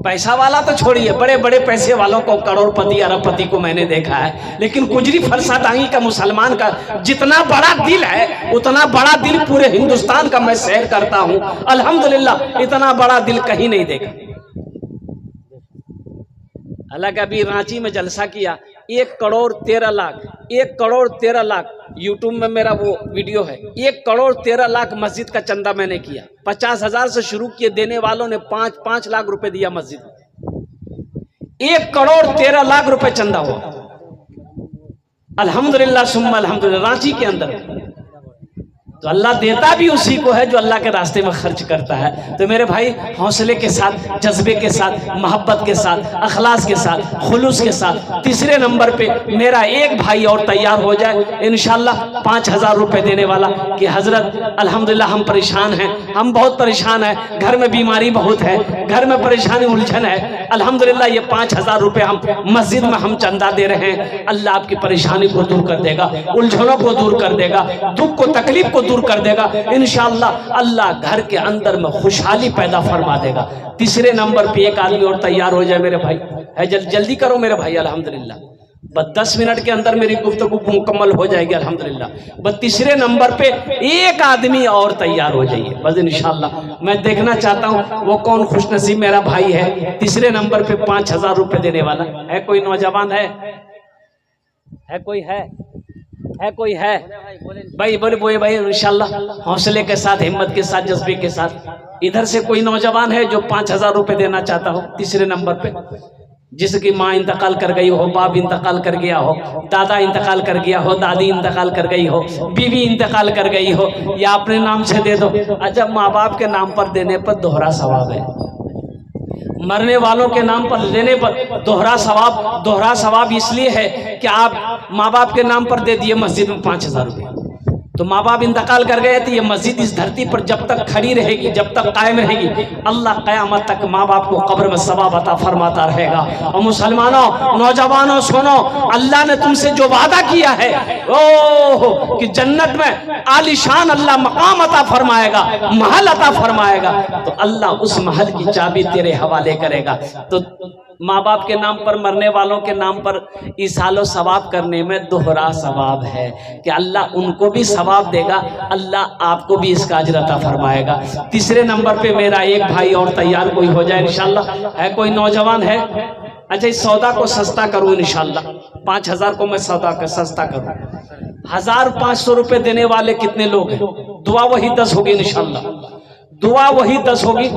पैसा वाला तो छोड़िए, बड़े बड़े पैसे वालों को, करोड़पति अरबपति को मैंने देखा है, लेकिन कुजरी फरसादांगी का मुसलमान का जितना बड़ा दिल है उतना बड़ा दिल पूरे हिंदुस्तान का मैं सैर करता हूँ अल्हम्दुलिल्लाह, इतना बड़ा दिल कहीं नहीं देखा। हालांकि अभी रांची में जलसा किया, 1 करोड़ 13 लाख, 1 करोड़ 13 लाख यूट्यूब में मेरा वो वीडियो है, 1 करोड़ 13 लाख मस्जिद का चंदा मैंने किया। 50,000 से शुरू किए, देने वालों ने 5 लाख रुपए दिया मस्जिद में। 1 करोड़ 13 लाख रुपए चंदा हुआ अल्हम्दुलिल्लाह सुम्मा अल्हम्दुलिल्लाह रांची के अंदर। तो अल्लाह देता भी उसी को है जो अल्लाह के रास्ते में खर्च करता है। तो मेरे भाई हौसले के साथ, जज्बे के साथ, मोहब्बत के साथ, अखलास के साथ, खुलूस के साथ तीसरे नंबर पे मेरा एक भाई और तैयार हो जाए इंशाल्लाह 5,000 रुपए देने वाला कि हजरत अल्हम्दुलिल्लाह हम परेशान हैं, हम बहुत परेशान हैं, घर में बीमारी बहुत है, घर में परेशानी उलझन है, अल्हम्दुलिल्लाह ये 5,000 रुपए हम मस्जिद में हम चंदा दे रहे हैं। अल्लाह आपकी परेशानी को दूर कर देगा, उलझनों को दूर कर देगा, दुख को तकलीफ को दूर कर देगा इंशाअल्लाह। अल्लाह घर के अंदर में खुशहाली पैदा फरमा देगा। तीसरे नंबर पे एक आदमी और तैयार हो जाए मेरे भाई, है जल्दी करो मेरे भाई अल्हम्दुलिल्लाह, बस 10 मिनट के अंदर मेरी गुफ्तगू मुकम्मल हो जाएगी अल्हम्दुलिल्लाह। बस तीसरे नंबर पे एक आदमी और तैयार हो जाइए बस इंशाअल्लाह। मैं देखना चाहता हूँ वो कौन खुशनसीब मेरा भाई है तीसरे नंबर पे 5,000 रुपए देने वाला है। कोई नौजवान है कोई है? है कोई है भाई? बोले बोए भाई इंशाल्लाह, हौसले के साथ, हिम्मत के साथ, जज्बे के साथ। इधर से कोई नौजवान है जो 5,000 रुपए देना चाहता हो तीसरे नंबर पे, जिसकी माँ इंतकाल कर गई हो, बाप इंतकाल कर गया हो, दादा इंतकाल कर गया हो, दादी इंतकाल कर गई हो, बीवी इंतकाल कर गई हो, या अपने नाम से दे दो। अच्छा, माँ बाप के नाम पर देने पर दोहरा सवाब है, मरने वालों के नाम पर देने पर दोहरा सवाब इसलिए है कि आप माँ बाप के नाम पर दे दिए मस्जिद में 5,000 रुपये, तो माँ बाप इंतकाल कर गए तो ये मस्जिद इस धरती पर जब तक खड़ी रहेगी, जब तक कायम रहेगी, अल्लाह क़यामत तक माँ बाप को कब्र में सवाब अता फरमाता रहेगा। और मुसलमानों, नौजवानों सुनो, अल्लाह ने तुमसे जो वादा किया है ओह कि जन्नत में आलीशान अल्लाह मकाम अता फरमाएगा, महल अता फरमाएगा, तो अल्लाह उस महल की चाबी तेरे हवाले करेगा। तो माँ बाप के नाम पर, मरने वालों के नाम पर इसालो सवाब करने में दोहरा सवाब है कि अल्लाह उनको भी सवाब देगा, अल्लाह आपको भी इसका अजर अता फरमाएगा। तीसरे नंबर पे मेरा एक भाई और तैयार कोई हो जाए इंशाल्लाह। है कोई नौजवान है? अच्छा, इस सौदा को सस्ता करूँ इंशाल्लाह, 5,000 को मैं सौदा का सस्ता करूँ। 1,500 रुपये देने वाले कितने लोग हैं? दुआ वही 10 होगी इंशाल्लाह, दुआ वही 10 होगी।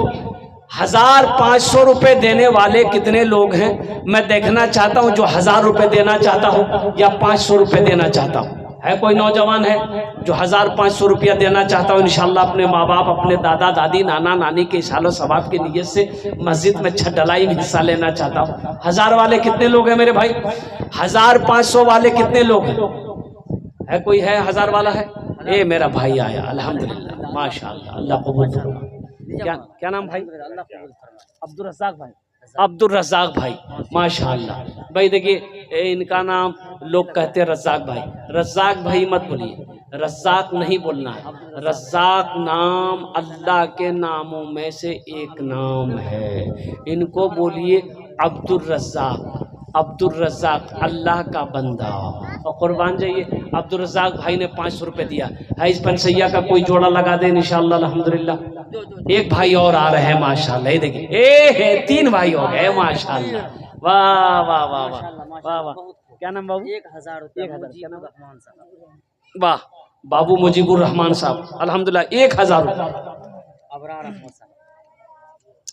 1,500 रुपये देने वाले कितने लोग हैं? मैं देखना चाहता हूं जो 1,000 रुपये देना चाहता हूं या 500 रुपये देना चाहता हूं। है कोई नौजवान है जो 1,500 रुपया देना चाहता हूं इंशाल्लाह, अपने माँ बाप, अपने दादा दादी, नाना नानी के इशालो सवाब की नीयत से मस्जिद में छत ढलाई में हिस्सा लेना चाहता हूं। 1,000 वाले कितने लोग हैं मेरे भाई? 1,500 वाले कितने लोग हैं? है कोई है? 1,000 वाला है? ए मेरा भाई आया, अल्हम्दुलिल्लाह, माशाअल्लाह, अल्लाह कबूल फरमाए। क्या नाम भाई? अब्दुल रज़ाक भाई। अब्दुल रज़ाक भाई, माशाअल्लाह भाई। देखिए इनका नाम लोग कहते हैं रज़ाक भाई। रज़ाक भाई मत बोलिए, रज़ाक नहीं बोलना है। रज़ाक नाम अल्लाह के नामों में से एक नाम है, इनको बोलिए अब्दुल रज़ाक। अब्दुल रज़ाक अल्लाह का बंदा। और कुर्बान जाइए, अब्दुल रज़ाक भाई ने 500 रुपये दिया है। इस पंसैया का कोई जोड़ा लगा दे इंशाअल्लाह, अल्हम्दुलिल्लाह। एक भाई और आ रहे हैं माशाअल्लाह, ये देखिए 3 भाई हो गए माशाअल्लाह। वाह वाह वाह वाह वाह वाह। क्या नाम बाबू? 1,000 रुपये। वाह, बाबू मुजीबुर रहमान साहब, अल्हम्दुलिल्लाह 1,000 रुपये।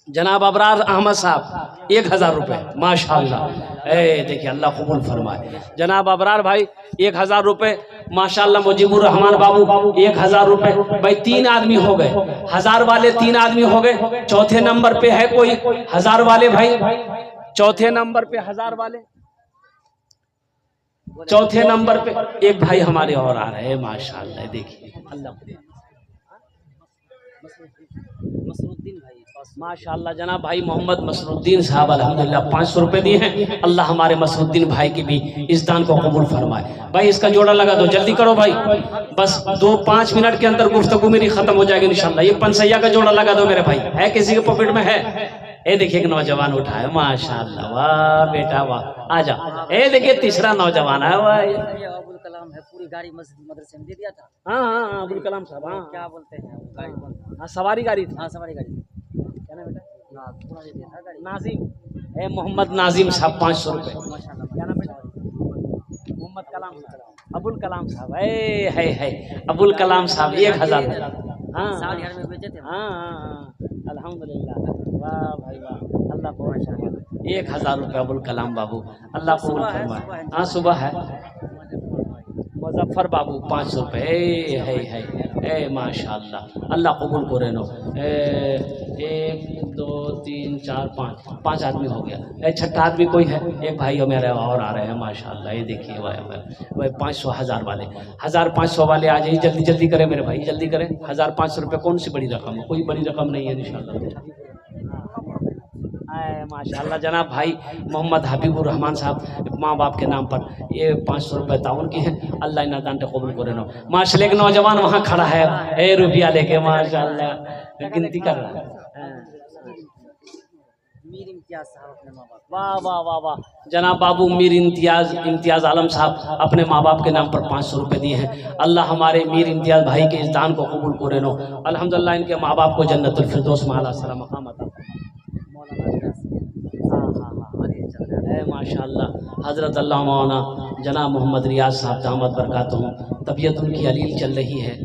जनाब अबरार अहमद साहब 1,000 रुपये, माशाअल्लाह। देखिए अल्लाह कबूल फरमाए। जनाब अबरार भाई 1,000 रुपये, माशाअल्लाह। मुजीबुर रहमान बाबू 1,000 रुपये। भाई 3 आदमी हो गए, 1,000 वाले 3 आदमी हो गए। चौथे नंबर पे है कोई 1,000 वाले भाई? चौथे नंबर पे 1,000 वाले, चौथे नंबर पे एक भाई हमारे और आ रहे हैं माशाअल्लाह। देखिए अल्लाह माशाअल्लाह। जनाब भाई मोहम्मद मसरुद्दीन साहब अल्हम्दुलिल्लाह 500 रुपये दिए हैं। अल्लाह हमारे मसरुद्दीन भाई की भी इस दान को कबूल फरमाए। भाई इसका जोड़ा लगा दो, जल्दी करो भाई, बस 2-5 मिनट के अंदर गुफ्तगू मेरी खत्म हो जाएगी इंशाल्लाह। ये पंसैया का जोड़ा लगा दो मेरे भाई। है किसी के पॉकेट में? है। ये देखिए एक नौजवान उठा है माशाअल्लाह, वाह बेटा वाह। आ जाओ। ये देखिए तीसरा नौजवान है, वाह अब्दुल कलाम है, पूरी गाड़ी मस्जिद मदरसे में दे दिया था। हाँ हाँ हाँ, अब्दुल कलाम साहब। हाँ, क्या बोलते हैं गाड़ी? हाँ सवारी गाड़ी थी। हाँ सवारी गाड़ी। क्या नाम बेटा? थोड़ा दे दिया था गाड़ी। नाजिम है, मोहम्मद नाजिम साहब 500 रुपये। माशाल्लाह। क्या नाम बेटा? मोहम्मद कलाम साहब, अबुल कलाम साहब। है अबुल कलाम साहब 1,000। हाँ 60,000 में बेचे थे। हाँ हाँ, अल्हम्दुलिल्लाह, वाह भाई वाह, अल्लाह को 1,000 रुपये अबुल कलाम बाबू, अल्लाह को फरमाए। हाँ सुबह है। मुजफ्फर बाबू 500 रुपये। है माशाअल्लाह, अल्लाह कबूल करे नो। 1 2 3 4 5 आदमी हो गया। छठा आदमी कोई है? एक भाई मेरे और आ रहे हैं माशाअल्लाह। ये देखिए भाई 500 1,000 वाले, 1,500 वाले आ जाइए, जल्दी जल्दी करें मेरे भाई, जल्दी करें। 1,500 रुपये कौन सी बड़ी रकम है? कोई बड़ी रकम नहीं है इंशाअल्लाह। माशाअल्लाह। जनाब भाई मोहम्मद हबीबुर रहमान साहब माँ बाप के नाम पर ये 500 रुपये ताउन की है। अल्लाह इन दान कबूल करे नो। माशाल्लाह एक नौजवान वहाँ खड़ा है रुपया लेके माशाल्लाह गिनती कर रहा है। मीर इम्तियाज साहब अपने माँ बाप। वाह वाह वाह वाह। जनाब बाबू मीर इम्तियाज आलम साहब अपने माँ बाप के नाम पर 500 रुपये दिए हैं। अल्लाह हमारे मीर इम्तियाज भाई के इस दान को कबूल करे नो। अल्हम्दुलिल्लाह इनके माँ बाप को जन्नतुल फिरदौस में आला सलाम मकाम अता। है माशाअल्लाह। हज़रत अल्लाह मौलाना जनाब मोहम्मद रियाज साहब दामद बरकातुहू, तबीयत उनकी अलील चल रही है।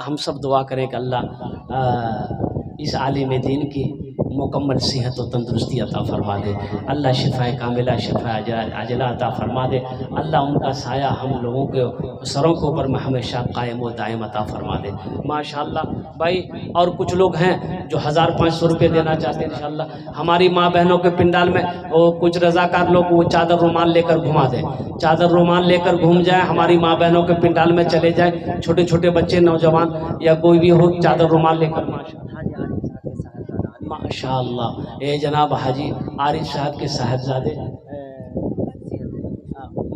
हम सब दुआ करें कि अल्लाह इस आलिम दीन की मुकम्मल सेहत और तंदुरुस्ती अता फरमा दे। अल्लाह शिफ़ाए कामिला शिफ़ा अजला अता फरमा दे। अल्लाह उनका साया हम लोगों के सरों के ऊपर में हमेशा कायम व दायम अता फरमा दे माशाअल्लाह। भाई और कुछ लोग हैं जो 1500 रुपये देना चाहते हैं इंशाअल्लाह। हमारी माँ बहनों के पिंडाल में वो कुछ रज़ाकार लोग वो चादर रुमाल लेकर घुमा दें, चादर रुमाल लेकर घूम जाए, हमारी माँ बहनों के पिंडाल में चले जाए, छोटे छोटे बच्चे नौजवान या कोई भी हो, चादर रुमाल लेकर माशाअल्लाह। ये जनाब हाजी आरिफ साहब के साहबजादे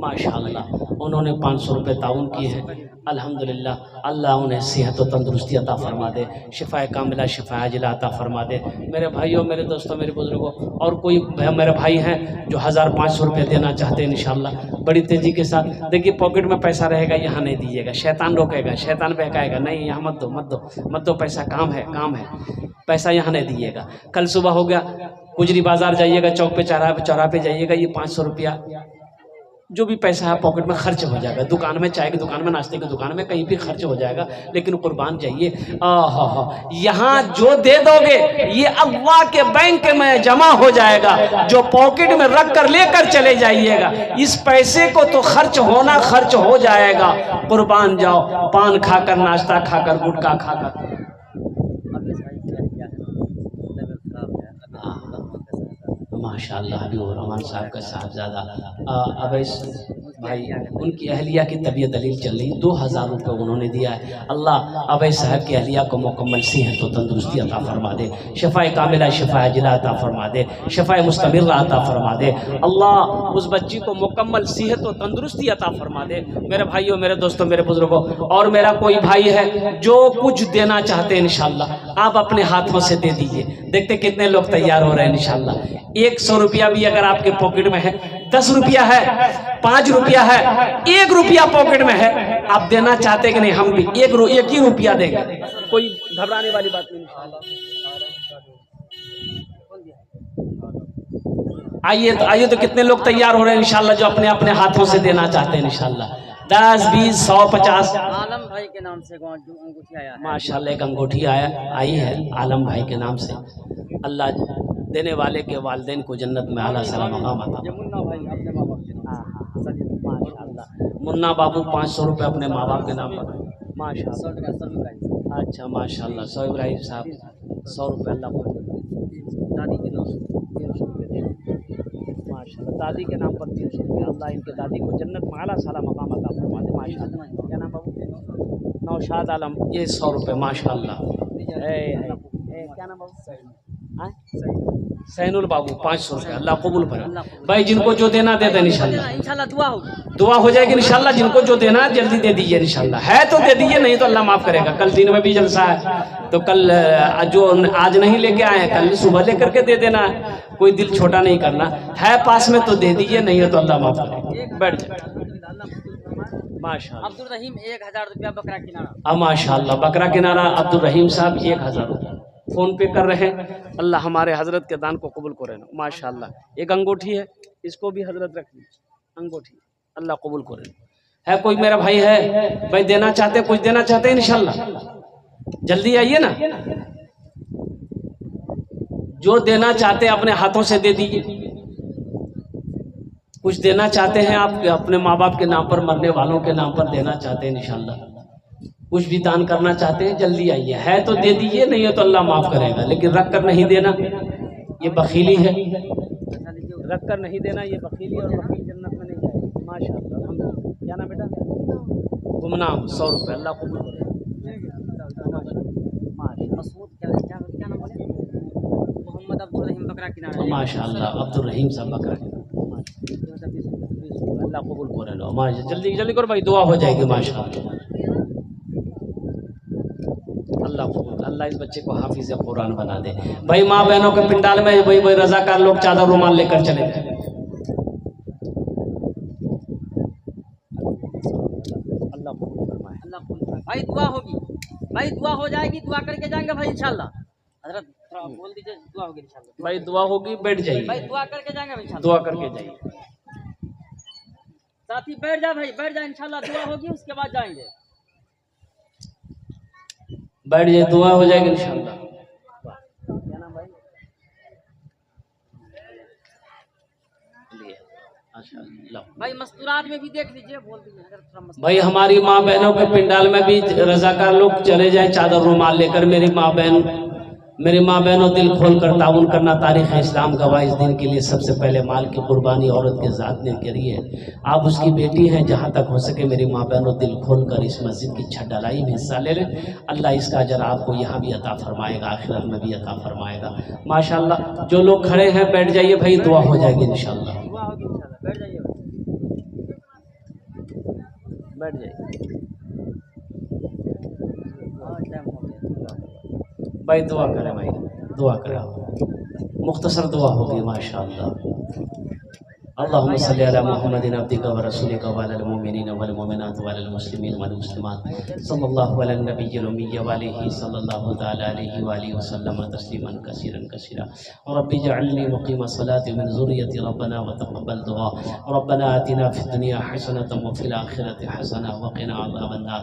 माशाअल्लाह, उन्होंने 500 रुपये ताउन किए हैं अल्हम्दुलिल्लाह। अल्लाह उन्हें सेहत और तंदुरुस्ती अता फरमा दे, शिफ़ाए कामिला शिफ़ा अजिला अता फरमा दे। मेरे भाइयों, मेरे दोस्तों, मेरे बुजुर्गों, और कोई मेरे भाई हैं जो 1500 रुपये देना चाहते हैं इंशाअल्लाह बड़ी तेज़ी के साथ। देखिए पॉकेट में पैसा रहेगा, यहाँ नहीं दीजिएगा, शैतान रोकेगा, शैतान बहकाएगा, नहीं यहाँ मत दो मत दो मत दो, पैसा काम है काम है, पैसा यहाँ नहीं दीजिएगा। कल सुबह हो गया गुजरी बाज़ार जाइएगा, चौक पे चौराहे पे जाइएगा, ये 500 रुपया जो भी पैसा है पॉकेट में खर्च हो जाएगा, दुकान में, चाय की दुकान में, नाश्ते की दुकान में, कहीं भी खर्च हो जाएगा, लेकिन कुर्बान जाइए। यहाँ जो दे दोगे ये अल्लाह के बैंक में जमा हो जाएगा, जो पॉकेट में रख कर लेकर चले जाइएगा, इस पैसे को तो खर्च होना खर्च हो जाएगा। कुर्बान जाओ, पान खाकर, नाश्ता खाकर, गुटखा खाकर। माशाअल्लाह हबीब रहमान साहब का साहबजादा अवैस भाई, उनकी अहलिया की तबीयत दलील चल रही, 2000 रुपये उन्होंने दिया है। अल्लाह अवैस साहब की अहलिया को मुकम्मल सेहत और तंदुरुस्ती अता फरमा दे, शिफ़ाए कामिला शिफ़ा अजिला अता फरमा दे, शिफ़ाए मुस्तमिर अता फरमा दे। अल्लाह उस बच्ची को मुकम्मल सेहत और तंदुरुस्ती अता फरमा दे। मेरे भाइयों, मेरे दोस्तों, मेरे बुजुर्गों, और मेरा कोई भाई है जो कुछ देना चाहते हैं इंशाअल्लाह आप अपने हाथों से दे दीजिए। देखते कितने लोग तैयार हो रहे हैं इंशाअल्लाह। 100 रुपया भी अगर आपके पॉकेट में है, 10 रुपया है, 5 रुपया है, 1 रुपया पॉकेट में है, आप देना चाहते कि नहीं, हम भी एक ही रुपया देंगे, कोई घबराने वाली बात नहीं। आइए तो कितने लोग तैयार हो रहे हैं इंशाअल्लाह जो अपने अपने हाथों से देना चाहते हैं इंशाअल्लाह। 10, 20, 100, 50। आलम भाई के नाम से अंगूठी आया है माशाअल्लाह, एक अंगूठी आई है आलम भाई के नाम से। अल्लाह देने वाले के वालिदैन को जन्नत में आला सलाम मकाम अता। मुन्ना भाई अपने माँ बाप के नाम माशाअल्लाह, मुन्ना बाबू 500 रुपये अपने माँ बाप के नाम पर माशाअल्लाह। अच्छा माशाअल्लाह, सौ इब्राहिम साहब 100 रुपये अल्लाह को दादी के नाम माशाअल्लाह, दादी के नाम पर 300 रुपये। अल्लाह इनके दादी को जन्नत में आला सलाम मकाम अता फरमा दे माशाअल्लाह। क्या नाम बाबू? नौशाद आलम, ये 100 रुपये माशाअल्लाह। क्या नाम बाबू? सैनुल बाबू 500 रुपये, अल्लाह कबूल करे। भाई जिनको जो देना दे दें इंशाल्लाह, दुआ हो जाएगी इंशाल्लाह। जिनको जो देना जल्दी दे दीजिए इंशाल्लाह, है तो दे दीजिए, नहीं तो अल्लाह माफ़ करेगा। कल दिन में भी जलसा है, तो कल जो आज नहीं लेके आए हैं कल सुबह लेकर के दे देना, कोई दिल छोटा नहीं करना है। पास में तो दे दीजिए, नहीं है तो अल्लाह माफ़ करेगा। बैठ जाए माशाअल्लाह। अब्दुल रहीम 1000 रुपया बकरा किनारा। अब माशाअल्लाह बकरा किनारा अब्दुल रहीम साहब 1000 रुपये फ़ोन पे कर रहे हैं। अल्लाह हमारे हजरत के दान को कबूल करे माशाअल्लाह। एक अंगूठी है, इसको भी हजरत रख ली, अंगूठी अल्लाह कबूल करे। है कोई मेरा भाई है भाई देना चाहते, कुछ देना चाहते हैं इंशाअल्लाह, जल्दी आइए ना। जो देना चाहते हैं अपने हाथों से दे दीजिए। कुछ देना चाहते हैं आप अपने माँ बाप के नाम पर, मरने वालों के नाम पर देना चाहते हैं इंशाअल्लाह, कुछ भी दान करना चाहते हैं जल्दी आइए। है तो दे दीजिए, नहीं है तो अल्लाह माफ़ करेगा, लेकिन रख कर नहीं देना, ये बखीली है। रख कर नहीं देना ये बखीली, और बखील जन्नत में नहीं जाएगा माशाअल्लाह। क्या नाम बेटा? गुमनाम 100 रुपये, अल्लाह कबूल करे। मोहम्मद अब्दुल रहीम बकरा किनारा माशाअल्लाह, अब्दुल रहीम साहब बकरा अल्लाह कबूल करे। लो जल्दी जल्दी करो भाई, दुआ हो जाएगी माशाअल्लाह। अल्लाह इस बच्चे को हाफिज कुरान बना दे। भाई माँ बहनों के पिंडाल में वही रजाकार लोग चादर रुमाल लेकर चले गए। भाई दुआ होगी, भाई दुआ हो जाएगी, दुआ करके जाएंगे भाई इंशाल्लाह। हजरत थोड़ा बोल दीजिए, दुआ होगी इंशाल्लाह। भाई दुआ होगी, बैठ भाई जाइए, दुआ करके जाएंगे हम इंशाल्लाह। दुआ करके जाइए। साथी बैठ जा भाई, बैठ जा, इंशाल्लाह दुआ होगी उसके बाद जाएंगे। बैठ जाइए, दुआ हो जाएगी इंशाल्लाह। क्या नाम भाई? भाई मस्तूरात में भी देख लीजिए, बोल दीजिए अगर थोड़ा मस्तूरात। भाई हमारी माँ बहनों के पिंडाल में भी रजाकार लोग चले जाएं चादर रुमाल लेकर। मेरी माँ बहनों दिल खोल कर ताउन करना तारीख़ इस्लाम गवाह। इस दिन के लिए सबसे पहले माल की कुर्बानी औरत के ज़ात ने करी है। आप उसकी बेटी हैं, जहाँ तक हो सके मेरी माँ बहनों दिल खोल कर इस मस्जिद की छत ढलाई में हिस्सा ले लें। अल्लाह इसका अजर आपको यहाँ भी अता फरमाएगा, आखिरत में भी अता फरमाएगा। माशाअल्लाह। जो लोग खड़े हैं बैठ जाइए भाई, दुआ हो जाएगी इंशाअल्लाह। दुआ होगी इंशाल्लाह, बैठ जाइए भाई। बैठ जाइए हाँ, टाइम हो गया। भाई, दुआ करें भाई, दुआ करें, मुख्तसर दुआ होगी माशाअल्लाह। अल्लाहुम्मा सल्ली अला मुहम्मदिन अब्दिका व रसूलिका व अलल मुमिनीन वल मुमिनात व अलल मुस्लिमीन वल मुस्लिमात सल्लल्लाहु अला नबिय्यिल उम्मी व आलिहि सल्लल्लाहु तआला अलैहि व आलिहि वसल्लम तस्लीमन कसीरन कसीरा। रब्बी जअलनी मुक़ीम सलाति मिन ज़ुर्रियति रब्बना व तक़ब्बल दुआ। रब्बना आतिना फ़िद दुनिया हसनतन व फ़िल आखिरति हसनतन व क़िना अज़ाबन नार।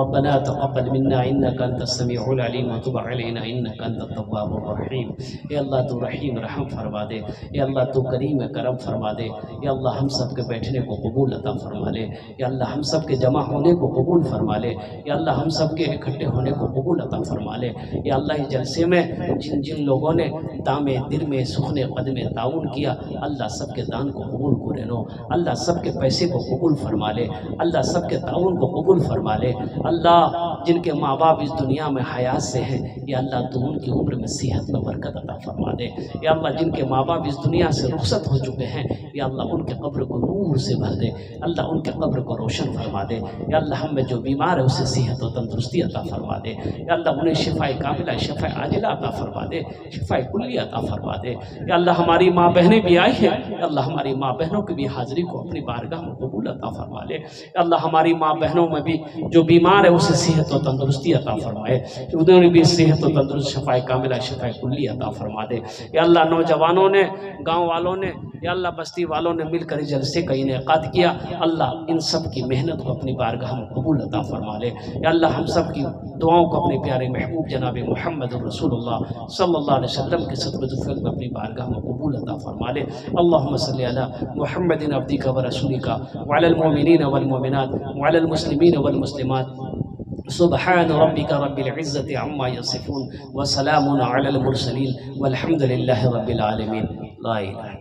रब्बना तक़ब्बल मिन्ना इन्नका अंतस समीउल अलीम व तुब अलैना इन्नका अंतत तव्वाबुर रहीम। या अल्लाह तू रहीम रहम फरमा दे, या अल्लाह तू करीम करम फरमा दे। या अल्लाह हम सब के बैठने को कबूल अता फरमा ले। या अल्लाह हम सब के जमा होने को कबूल फरमा ले। या अल्लाह हम सब के इकट्ठे होने को कबूल अता फरमा ले। या अल्लाह इस जलसे में जिन जिन लोगों ने दामे दिल में सुखने कदमे ताउन किया, अल्लाह सब के दान को कबूल करे नो। अल्लाह सब के पैसे को कबूल फरमा ले। अल्लाह सब के ताउन को कबूल फरमा ले। अल्लाह जिनके माँ बाप इस दुनिया में हयात से हैं, या अल्लाह तू उनकी उम्र में सेहत में बरकत अता फरमा दे। या अल्लाह जिनके माँ बाप इस दुनिया से रुखसत हो चुके हैं, या अल्लाह उनके कब्र को नूर से भर दे। अल्लाह उनके कब्र को रोशन फरमा दे। या अल्लाह हम में जो बीमार है उसे सेहत और तंदुरुस्ती अता फरमा दे। या अल्लाह उन्हें शिफाए कामिला, शिफाए आजिला अता फरमा दे, शिफाए कुल्ली अता फरमा दे। या अल्लाह हमारी माँ बहनें भी आई हैं, या अल्लाह हमारी माँ बहनों की भी हाजिरी को अपनी बारगाह में कबूल अता फरमा ले। या अल्लाह हमारी माँ बहनों में भी जो बीमार है उसे सेहत और तंदुरुस्ती अता फरमाए, उन्हें भी सेहत और तंदुरुस्त शिफाए कामिला, शिफाए कुल्ली अता फरमा दे। या अल्लाह नौजवानों ने, गाँव वालों ने, या अल्लाह बस्ती वालों ने मिलकर इस जलसे का इनेकाद किया, अल्लाह इन सब की मेहनत को अपनी बारगाह में कबूल अता फरमा ले। या अल्लाह हम सब की दुआओं को अपने प्यारे महबूब जनाब मोहम्मद रसूलुल्लाह सल्लल्लाहु अलैहि वसल्लम के सदक़े में अपनी बारगाह में कबूल अता फरमा ले। अल्लाहुम्मा सल्ली अला मुहम्मदिन अब्दिका व रसूलिका व अलल मुमिनीन वल मुमिनात व अलल मुस्लिमीन वल मुस्लिमात सुब्हान रब्बिका रब्बिल इज़्ज़ति अम्मा यसिफून व सलामुन अलल मुरसलीन वल्हम्दुलिल्लाहि रब्बिल आलमीन। ला इलाहा